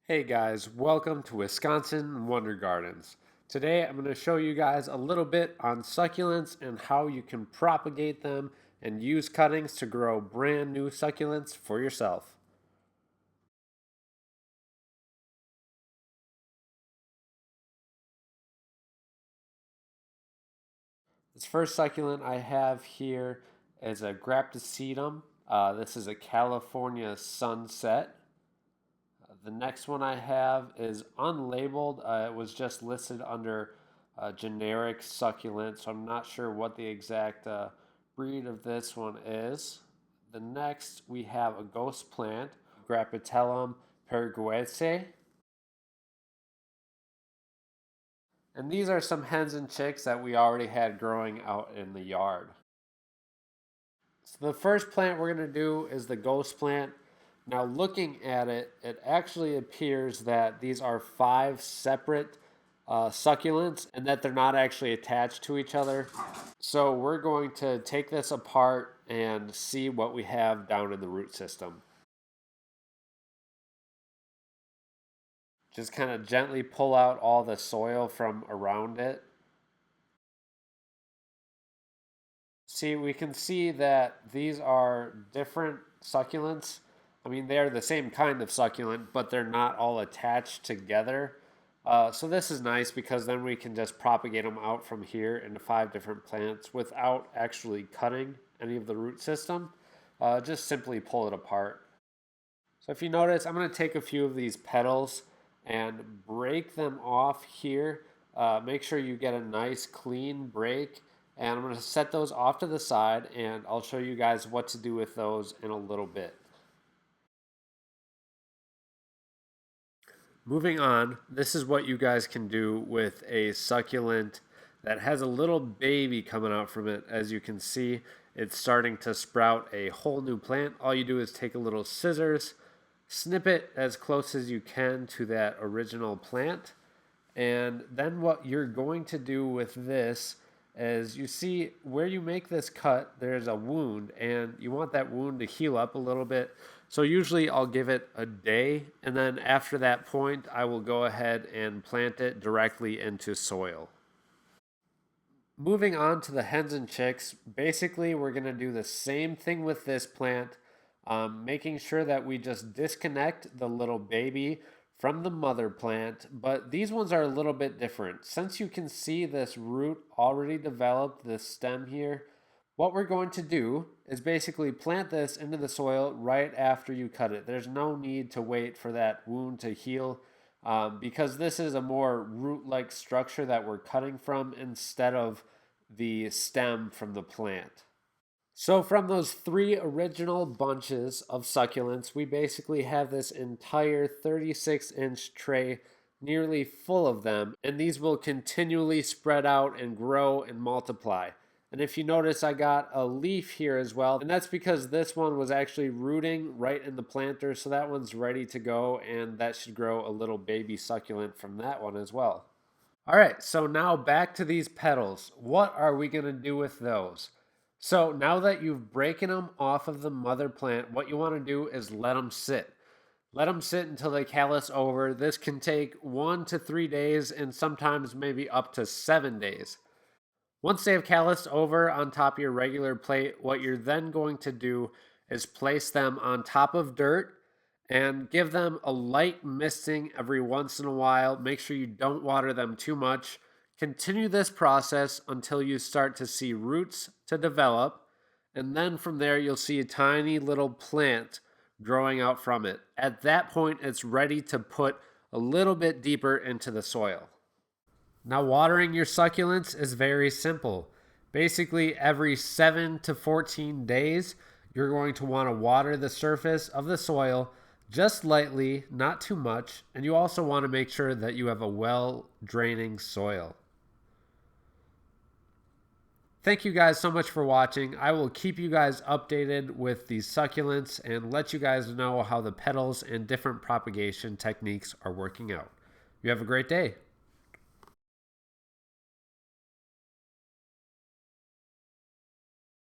Hey guys, welcome to Wisconsin Wonder Gardens. Today I'm going to show you guys a little bit on succulents and how you can propagate them and use cuttings to grow brand new succulents for yourself. This first succulent I have here is a Graptosetum. This is a California Sunset. The next one I have is unlabeled. It was just listed under generic succulent, so I'm not sure what the exact breed of this one is. The next we have a ghost plant, Grapitellum paraguayense. And these are some hens and chicks that we already had growing out in the yard. So the first plant we're going to do is the ghost plant. Now looking at it, it actually appears that these are 5 separate succulents and that they're not actually attached to each other. So we're going to take this apart and see what we have down in the root system. Just kind of gently pull out all the soil from around it. See, we can see that these are different succulents. I mean, they're the same kind of succulent, but they're not all attached together. So this is nice because then we can just propagate them out from here into 5 different plants without actually cutting any of the root system. Just simply pull it apart. So if you notice, I'm going to take a few of these petals and break them off here. Make sure you get a nice clean break. And I'm going to set those off to the side, and I'll show you guys what to do with those in a little bit. Moving on, this is what you guys can do with a succulent that has a little baby coming out from it. As you can see, it's starting to sprout a whole new plant. All you do is take a little scissors, snip it as close as you can to that original plant. And then what you're going to do with this is, you see where you make this cut, there's a wound, and you want that wound to heal up a little bit. So usually I'll give it a day, and then after that point, I will go ahead and plant it directly into soil. Moving on to the hens and chicks, basically we're going to do the same thing with this plant, making sure that we just disconnect the little baby from the mother plant, but these ones are a little bit different. Since you can see this root already developed, this stem here, what we're going to do is basically plant this into the soil right after you cut it. There's no need to wait for that wound to heal because this is a more root-like structure that we're cutting from instead of the stem from the plant. So from those 3 original bunches of succulents, we basically have this entire 36-inch tray nearly full of them, and these will continually spread out and grow and multiply. And if you notice, I got a leaf here as well, and that's because this one was actually rooting right in the planter, so that one's ready to go, and that should grow a little baby succulent from that one as well. All right, so now back to these petals. What are we going to do with those? So now that you've broken them off of the mother plant, what you want to do is let them sit. Let them sit until they callus over. This can take 1 to 3 days and sometimes maybe up to 7 days. Once they have calloused over on top of your regular plate, what you're then going to do is place them on top of dirt and give them a light misting every once in a while. Make sure you don't water them too much. Continue this process until you start to see roots to develop, and then from there you'll see a tiny little plant growing out from it. At that point, it's ready to put a little bit deeper into the soil. Now, watering your succulents is very simple. Basically, every 7 to 14 days, you're going to want to water the surface of the soil just lightly, not too much, and you also want to make sure that you have a well-draining soil. Thank you guys so much for watching. I will keep you guys updated with these succulents and let you guys know how the petals and different propagation techniques are working out. You have a great day.